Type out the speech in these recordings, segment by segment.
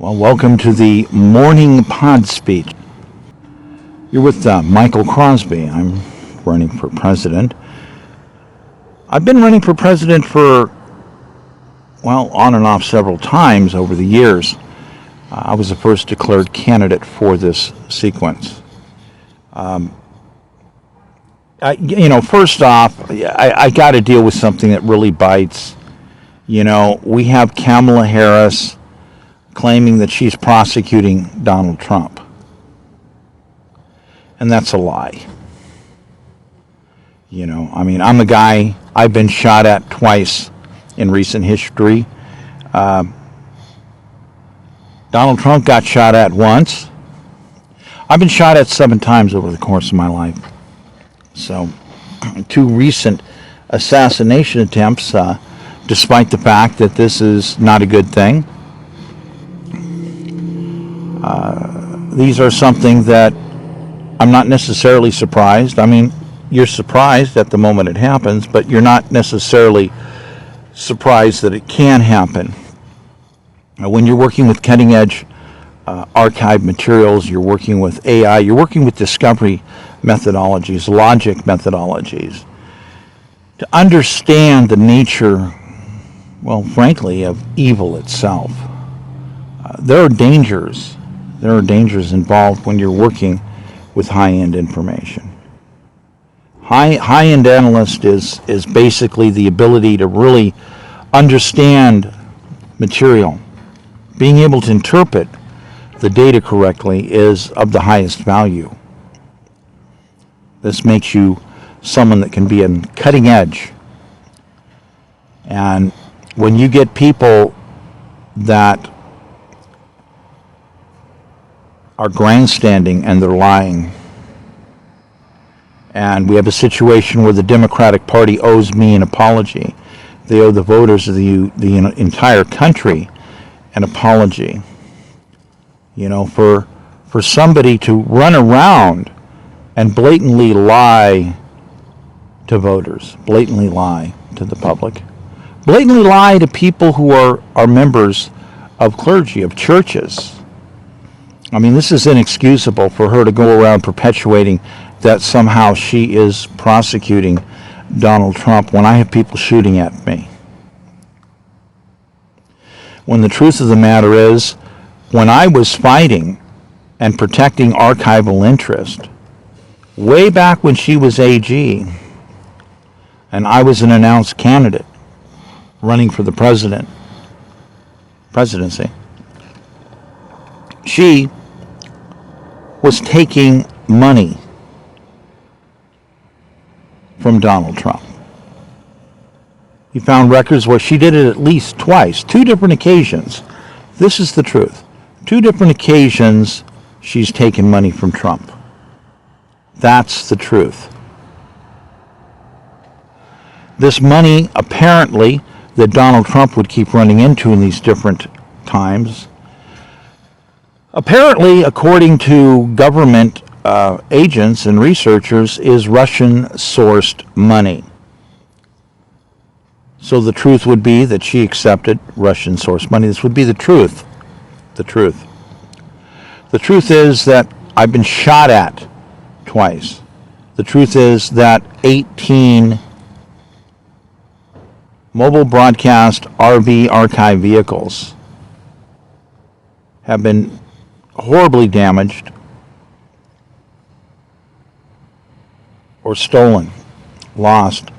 Well, welcome to the morning pod speech. You're with Michael Crosby. I'm running for president. I've been running for president for, on and off several times over the years. I was the first declared candidate for this sequence. First off, I got to deal with something that really bites. We have Kamala Harris claiming that she's prosecuting Donald Trump. And that's a lie. I'm a guy, I've been shot at twice in recent history. Donald Trump got shot at once. I've been shot at 7 times over the course of my life. So, 2 recent assassination attempts, despite the fact that this is not a good thing. These are something that I'm not necessarily surprised. You're surprised at the moment it happens, but you're not necessarily surprised that it can happen. When you're working with cutting-edge archive materials, you're working with AI, you're working with discovery methodologies, logic methodologies, to understand the nature, frankly, of evil itself. There are dangers involved when you're working with high-end information. High-end analyst is basically the ability to really understand material. Being able to interpret the data correctly is of the highest value. This makes you someone that can be on cutting edge. And when you get people that are grandstanding and they're lying, and we have a situation where the Democratic Party owes me an apology. They owe the voters of the entire country an apology. For somebody to run around and blatantly lie to voters, blatantly lie to the public, blatantly lie to people who are members of clergy, of churches. This is inexcusable for her to go around perpetuating that somehow she is prosecuting Donald Trump when I have people shooting at me. When the truth of the matter is, when I was fighting and protecting archival interest, way back when she was AG, and I was an announced candidate running for the presidency, she was taking money from Donald Trump. He found records where she did it at least twice, 2 different occasions. This is the truth. 2 different occasions she's taken money from Trump. That's the truth. This money, apparently, that Donald Trump would keep running into in these different times, apparently, according to government agents and researchers, is Russian-sourced money. So the truth would be that she accepted Russian-sourced money. This would be the truth. The truth. The truth is that I've been shot at twice. The truth is that 18 mobile broadcast RV archive vehicles have been horribly damaged or stolen, lost,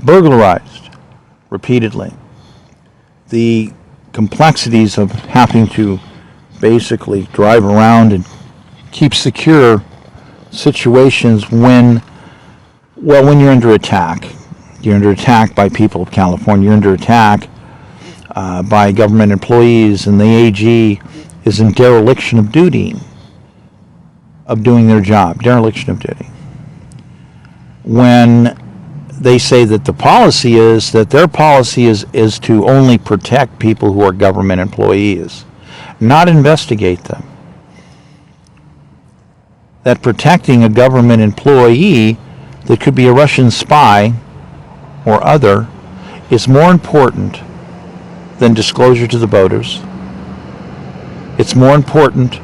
burglarized repeatedly. The complexities of having to basically drive around and keep secure situations when you're under attack. You're under attack by people of California. You're under attack by government employees, and the AG is in dereliction of duty, of doing their job, dereliction of duty. When they say that the policy is, that their policy is to only protect people who are government employees, not investigate them. That protecting a government employee that could be a Russian spy or other is more important than disclosure to the voters, It's more important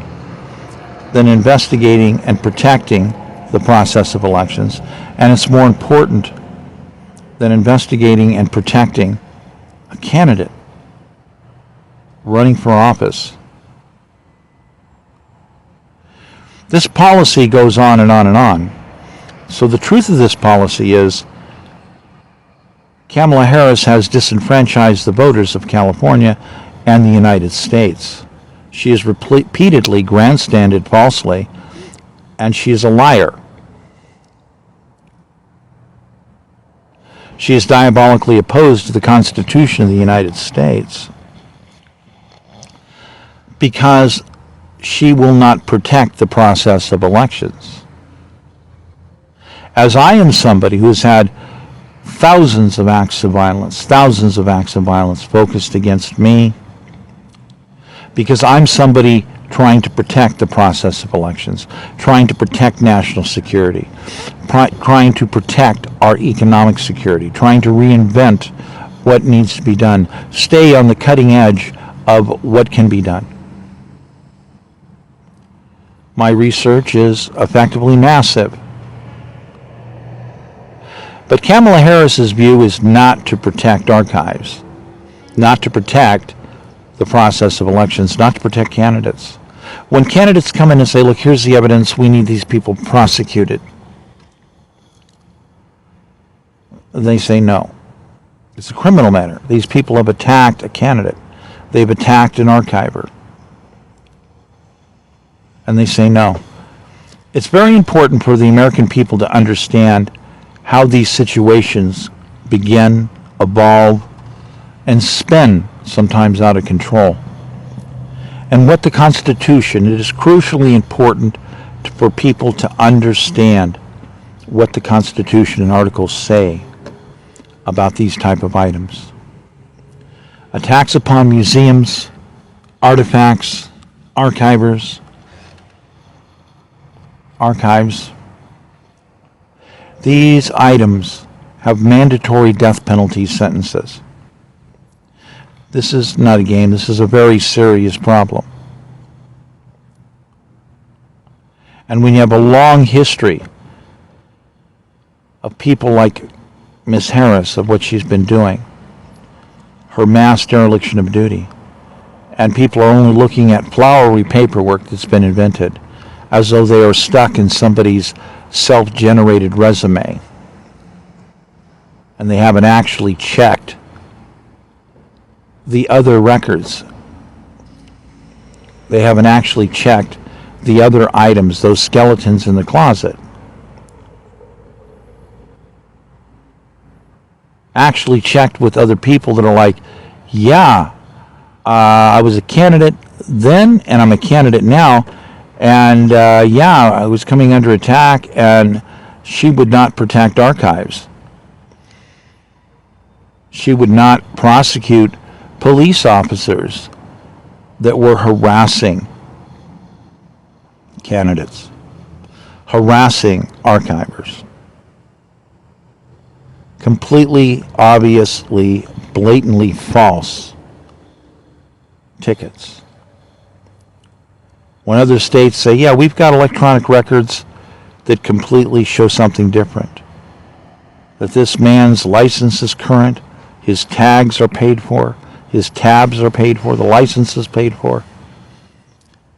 than investigating and protecting the process of elections, and it's more important than investigating and protecting a candidate running for office. This policy goes on and on and on. So the truth of this policy is Kamala Harris has disenfranchised the voters of California and the United States. She has repeatedly grandstanded falsely, and she is a liar. She is diabolically opposed to the Constitution of the United States because she will not protect the process of elections. As I am somebody who has had thousands of acts of violence focused against me, because I'm somebody trying to protect the process of elections, trying to protect national security, trying to protect our economic security, trying to reinvent what needs to be done, stay on the cutting edge of what can be done. My research is effectively massive. But Kamala Harris's view is not to protect archives, not to protect the process of elections, not to protect candidates. When candidates come in and say, look, here's the evidence, we need these people prosecuted, they say no. It's a criminal matter. These people have attacked a candidate. They've attacked an archiver. And they say no. It's very important for the American people to understand how these situations begin, evolve, and spin sometimes out of control. And what the Constitution, it is crucially important for people to understand what the Constitution and articles say about these type of items. Attacks upon museums, artifacts, archives. These items have mandatory death penalty sentences. This is not a game. This is a very serious problem. And when you have a long history of people like Ms. Harris, of what she's been doing, her mass dereliction of duty, and people are only looking at flowery paperwork that's been invented as though they are stuck in somebody's self-generated resume, and they haven't actually checked the other records. They haven't actually checked the other items, those skeletons in the closet. Actually checked with other people that are like, yeah, I was a candidate then and I'm a candidate now, and yeah, I was coming under attack, and she would not protect archives. She would not prosecute police officers that were harassing candidates, harassing archivers. Completely, obviously, blatantly false tickets. When other states say, yeah, we've got electronic records that completely show something different, that this man's license is current, his tags are paid for, his tabs are paid for, the license is paid for,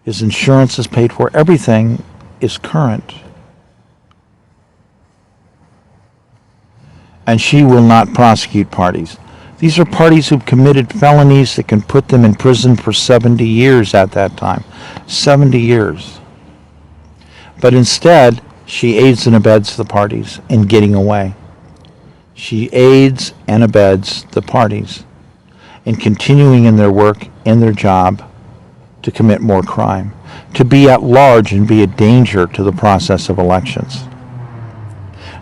his insurance is paid for, everything is current. And she will not prosecute parties. These are parties who've committed felonies that can put them in prison for 70 years at that time. 70 years. But instead, she aids and abets the parties in getting away. She aids and abets the parties in continuing in their work, in their job, to commit more crime, to be at large and be a danger to the process of elections.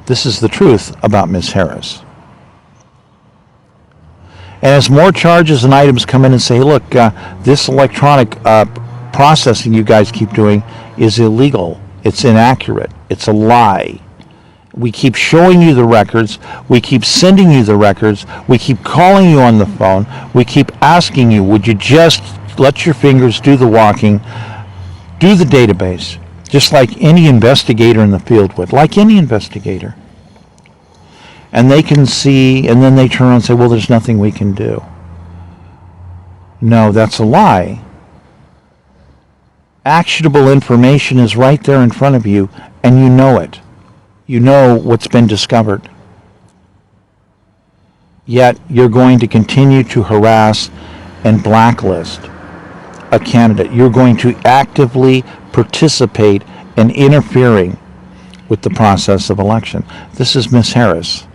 This is the truth about Ms. Harris. And as more charges and items come in and say, look, this electronic processing you guys keep doing is illegal, it's inaccurate, it's a lie. We keep showing you the records, we keep sending you the records, we keep calling you on the phone, we keep asking you, would you just let your fingers do the walking, do the database, just like any investigator in the field would, like any investigator. And they can see, and then they turn around and say, well, there's nothing we can do. No, that's a lie. Actionable information is right there in front of you, and you know it. You know what's been discovered. Yet you're going to continue to harass and blacklist a candidate. You're going to actively participate in interfering with the process of election. This is Miss Harris.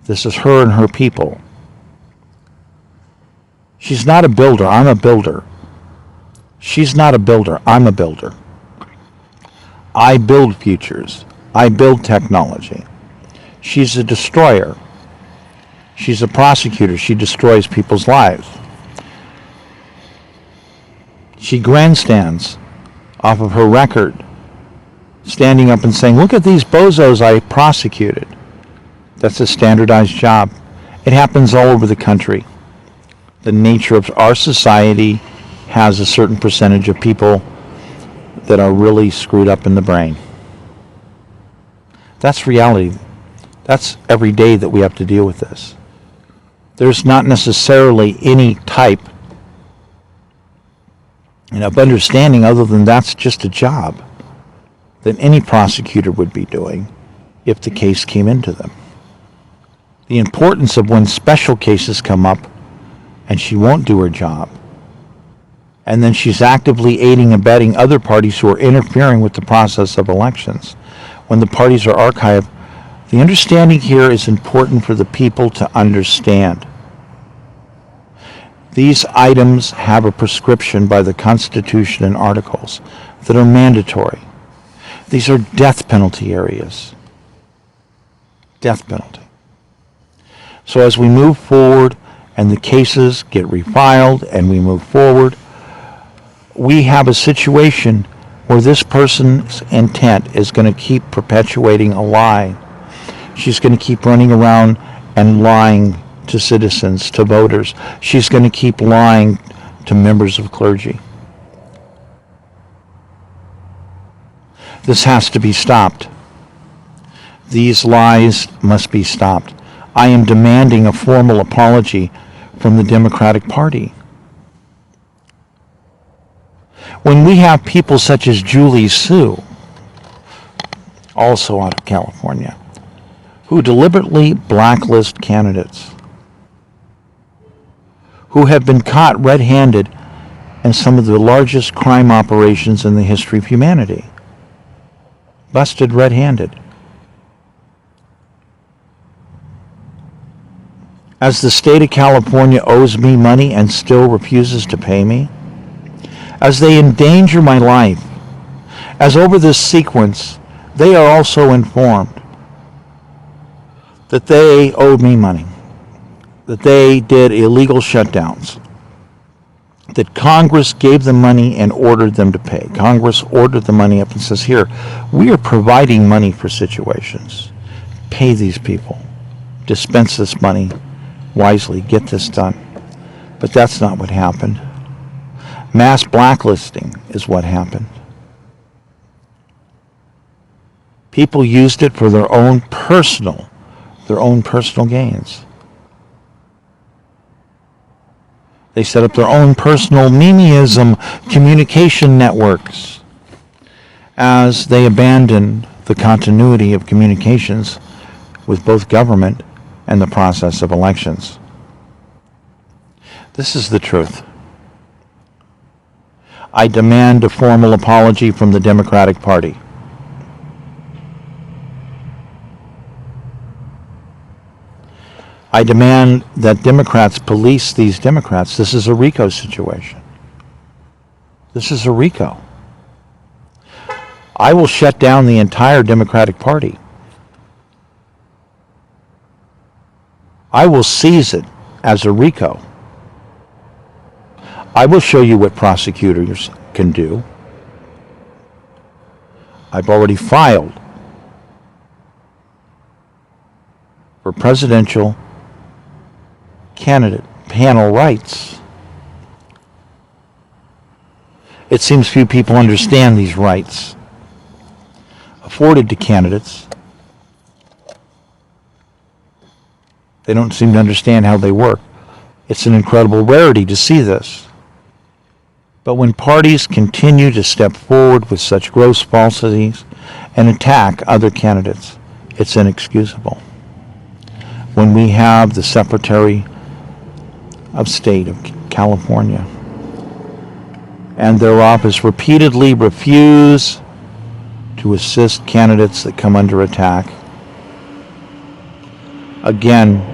This is her and her people. She's not a builder. I'm a builder. She's not a builder. I'm a builder. I build futures. I build technology. She's a destroyer. She's a prosecutor. She destroys people's lives. She grandstands off of her record, standing up and saying, look at these bozos I prosecuted. That's a standardized job. It happens all over the country. The nature of our society has a certain percentage of people that are really screwed up in the brain. That's reality. That's every day that we have to deal with this. There's not necessarily any type of understanding other than that's just a job that any prosecutor would be doing if the case came into them. The importance of when special cases come up and she won't do her job, and then she's actively aiding and abetting other parties who are interfering with the process of elections. When the parties are archived, the understanding here is important for the people to understand. These items have a prescription by the Constitution and articles that are mandatory. These are death penalty areas. Death penalty. So as we move forward and the cases get refiled and we move forward, we have a situation where this person's intent is going to keep perpetuating a lie. She's going to keep running around and lying to citizens, to voters. She's going to keep lying to members of clergy. This has to be stopped. These lies must be stopped. I am demanding a formal apology from the Democratic Party. When we have people such as Julie Su, also out of California, who deliberately blacklist candidates, who have been caught red-handed in some of the largest crime operations in the history of humanity. Busted red-handed. As the state of California owes me money and still refuses to pay me, as they endanger my life, as over this sequence, they are also informed that they owed me money, that they did illegal shutdowns, that Congress gave them money and ordered them to pay. Congress ordered the money up and says, here, we are providing money for situations. Pay these people. Dispense this money wisely. Get this done. But that's not what happened. Mass blacklisting is what happened. People used it for their own personal gains. They set up their own personal memeism communication networks as they abandoned the continuity of communications with both government and the process of elections. This is the truth. I demand a formal apology from the Democratic Party. I demand that Democrats police these Democrats. This is a RICO situation. This is a RICO. I will shut down the entire Democratic Party. I will seize it as a RICO. I will show you what prosecutors can do. I've already filed for presidential candidate panel rights. It seems few people understand these rights afforded to candidates. They don't seem to understand how they work. It's an incredible rarity to see this. But when parties continue to step forward with such gross falsities and attack other candidates, it's inexcusable. When we have the Secretary of State of California and their office repeatedly refuse to assist candidates that come under attack, again,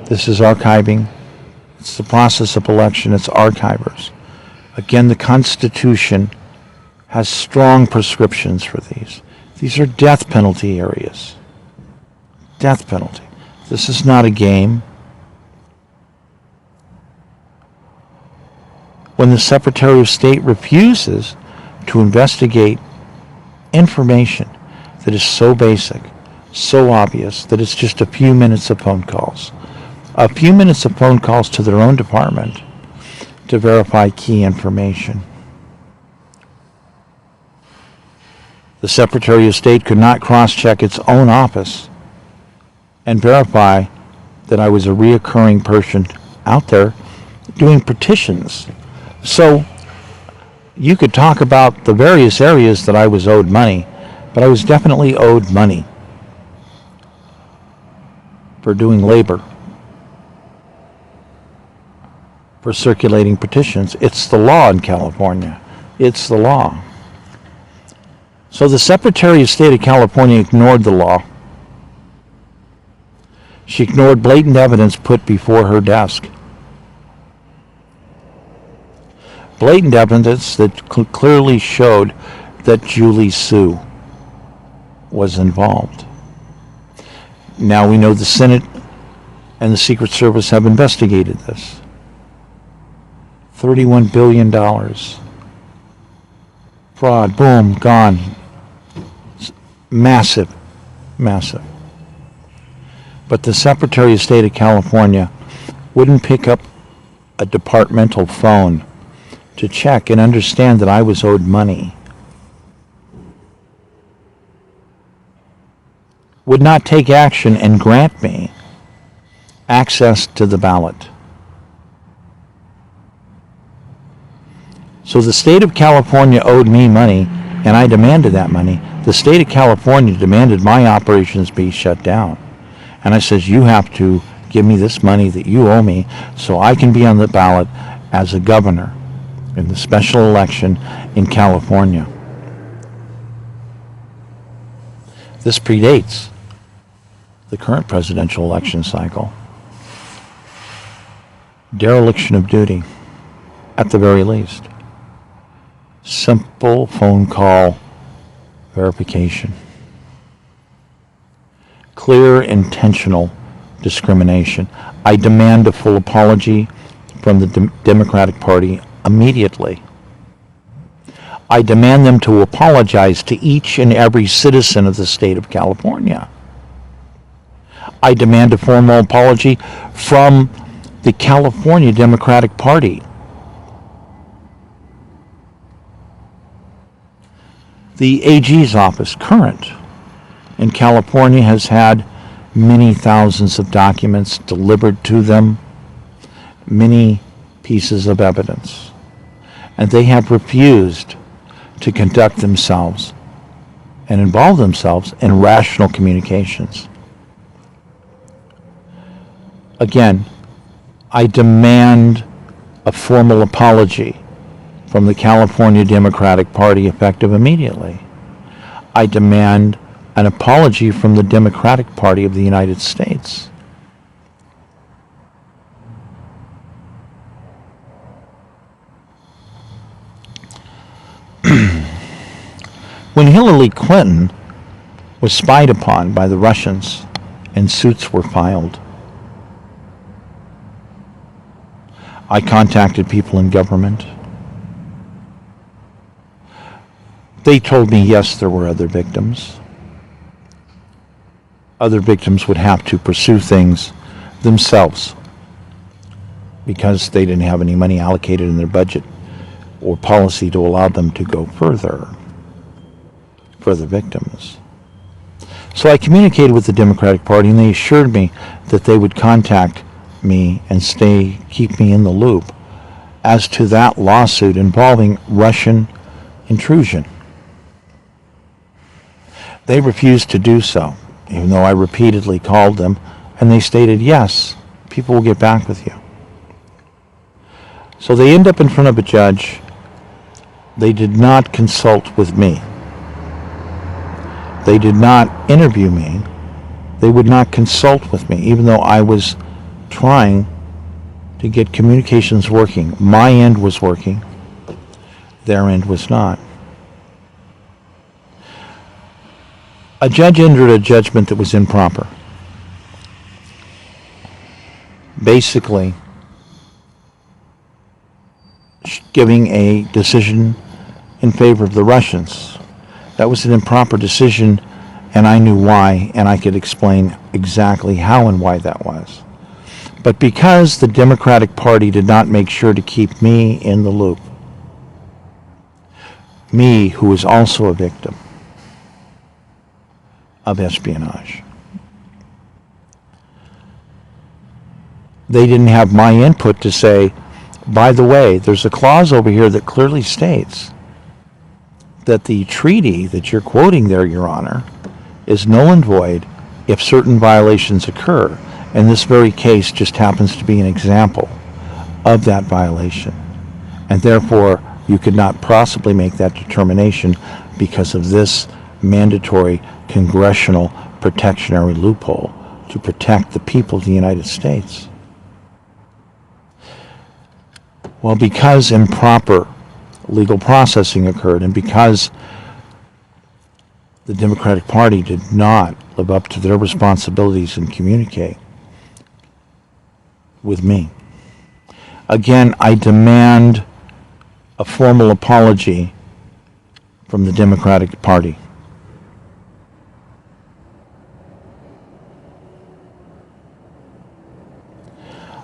this is archiving. It's the process of election. It's archivers. Again, the Constitution has strong prescriptions for these. These are death penalty areas. Death penalty. This is not a game. When the Secretary of State refuses to investigate information that is so basic, so obvious, that it's just a few minutes of phone calls. A few minutes of phone calls to their own department to verify key information. The Secretary of State could not cross-check its own office and verify that I was a reoccurring person out there doing petitions. So you could talk about the various areas that I was owed money, but I was definitely owed money for doing labor, for circulating petitions. It's the law in California. It's the law. So the Secretary of State of California ignored the law. She ignored blatant evidence put before her desk. Blatant evidence that clearly showed that Julie Sue was involved. Now we know the Senate and the Secret Service have investigated this. $31 billion. Fraud, boom, gone. Massive, massive. But the Secretary of State of California wouldn't pick up a departmental phone to check and understand that I was owed money. Would not take action and grant me access to the ballot. So the state of California owed me money, and I demanded that money. The state of California demanded my operations be shut down. And I says, you have to give me this money that you owe me so I can be on the ballot as a governor in the special election in California. This predates the current presidential election cycle. Dereliction of duty, at the very least. Simple phone call verification. Clear, intentional discrimination. I demand a full apology from the Democratic Party immediately. I demand them to apologize to each and every citizen of the state of California. I demand a formal apology from the California Democratic Party. The AG's office, current, in California has had many thousands of documents delivered to them, many pieces of evidence, and they have refused to conduct themselves and involve themselves in rational communications. Again, I demand a formal apology from the California Democratic Party effective immediately. I demand an apology from the Democratic Party of the United States. When Hillary Clinton was spied upon by the Russians and suits were filed, I contacted people in government. They told me, yes, there were other victims. Other victims would have to pursue things themselves because they didn't have any money allocated in their budget or policy to allow them to go further for the victims. So I communicated with the Democratic Party, and they assured me that they would contact me and keep me in the loop as to that lawsuit involving Russian intrusion. They refused to do so, even though I repeatedly called them, and they stated, yes, people will get back with you. So they end up in front of a judge. They did not consult with me. They did not interview me. They would not consult with me, even though I was trying to get communications working. My end was working. Their end was not. A judge entered a judgment that was improper. Basically, giving a decision in favor of the Russians. That was an improper decision, and I knew why, and I could explain exactly how and why that was. But because the Democratic Party did not make sure to keep me in the loop, me who was also a victim of espionage, they didn't have my input to say, by the way, there's a clause over here that clearly states that the treaty that you're quoting there, Your Honor, is null and void if certain violations occur. And this very case just happens to be an example of that violation. And therefore, you could not possibly make that determination because of this mandatory congressional protectionary loophole to protect the people of the United States. Well, because improper legal processing occurred, and because the Democratic Party did not live up to their responsibilities and communicate with me, again, I demand a formal apology from the Democratic Party.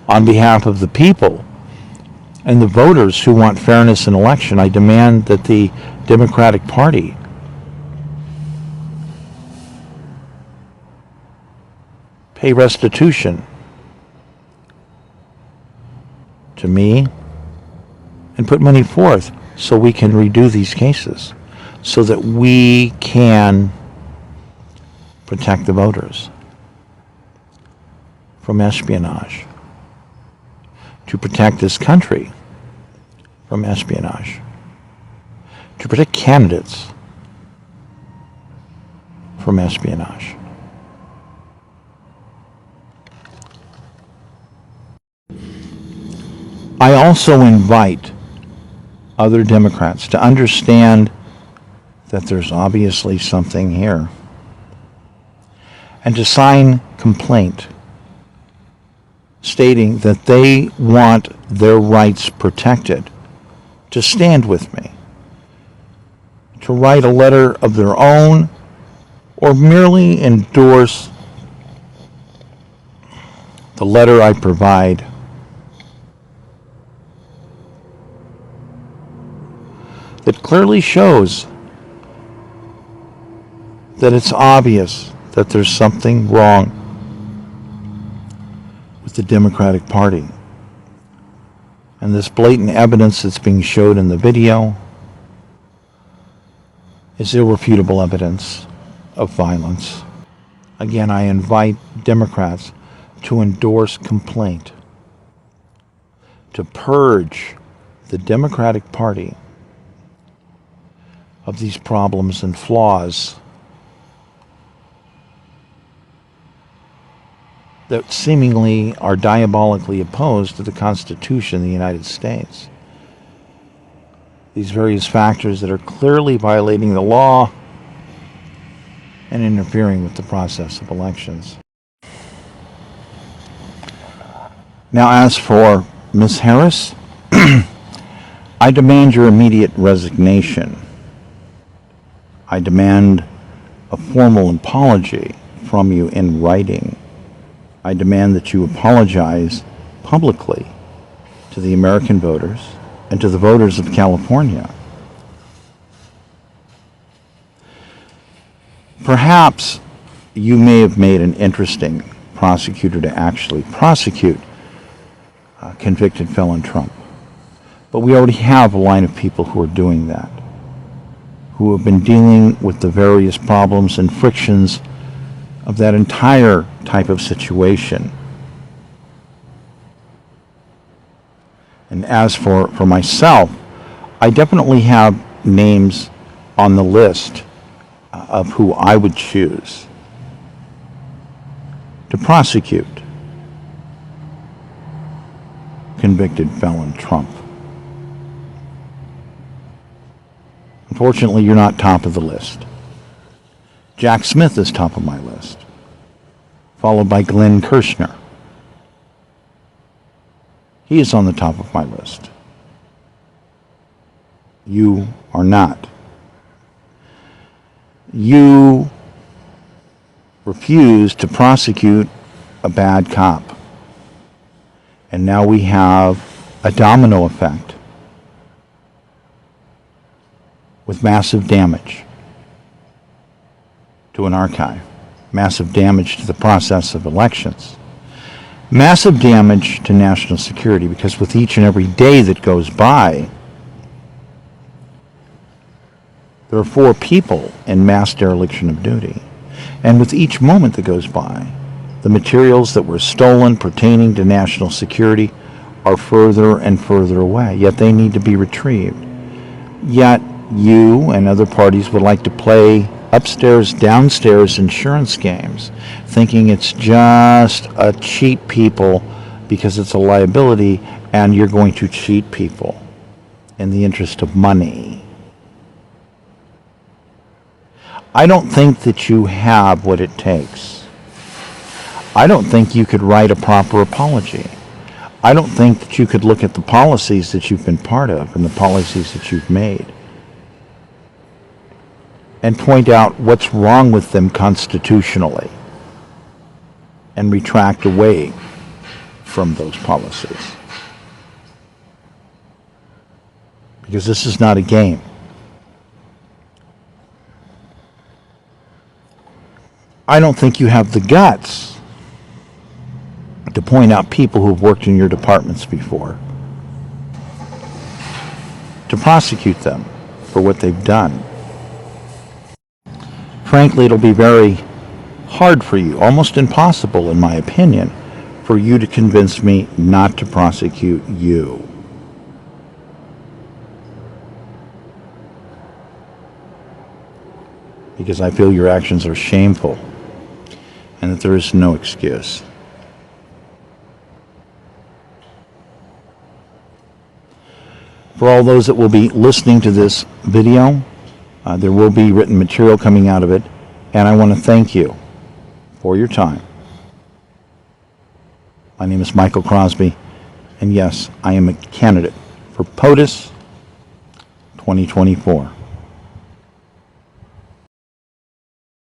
On behalf of the people and the voters who want fairness in election, I demand that the Democratic Party pay restitution to me and put money forth so we can redo these cases, so that we can protect the voters from espionage, to protect this country from espionage, to protect candidates from espionage. I also invite other Democrats to understand that there's obviously something here, and to sign complaint stating that they want their rights protected, to stand with me, to write a letter of their own, or merely endorse the letter I provide. That clearly shows that it's obvious that there's something wrong with the Democratic Party. And this blatant evidence that's being showed in the video is irrefutable evidence of violence. Again, I invite Democrats to endorse complaint, to purge the Democratic Party of these problems and flaws that seemingly are diabolically opposed to the Constitution of the United States. These various factors that are clearly violating the law and interfering with the process of elections. Now, as for Ms. Harris, I demand your immediate resignation. I demand a formal apology from you in writing. I demand that you apologize publicly to the American voters and to the voters of California. Perhaps you may have made an interesting prosecutor to actually prosecute convicted felon Trump. But we already have a line of people who are doing that, who have been dealing with the various problems and frictions of that entire type of situation. And as for myself, I definitely have names on the list of who I would choose to prosecute convicted felon Trump. Unfortunately, you're not top of the list. Jack Smith is top of my list, followed by Glenn Kirshner. He is on the top of my list. You are not. You refused to prosecute a bad cop. And now we have a domino effect with massive damage to an archive, massive damage to the process of elections, massive damage to national security, because with each and every day that goes by, there are 4 people in mass dereliction of duty. And with each moment that goes by, the materials that were stolen pertaining to national security are further and further away, yet they need to be retrieved. Yet you and other parties would like to play upstairs, downstairs insurance games, thinking it's just a cheat people because it's a liability, and you're going to cheat people in the interest of money. I don't think that you have what it takes. I don't think you could write a proper apology. I don't think that you could look at the policies that you've been part of and the policies that you've made and point out what's wrong with them constitutionally and retract away from those policies. Because this is not a game. I don't think you have the guts to point out people who have worked in your departments before, to prosecute them for what they've done. Frankly, it'll be very hard for you, almost impossible in my opinion, for you to convince me not to prosecute you. Because I feel your actions are shameful and that there is no excuse. For all those that will be listening to this video, there will be written material coming out of it, and I want to thank you for your time. My name is Michael Crosby, and yes, I am a candidate for POTUS 2024.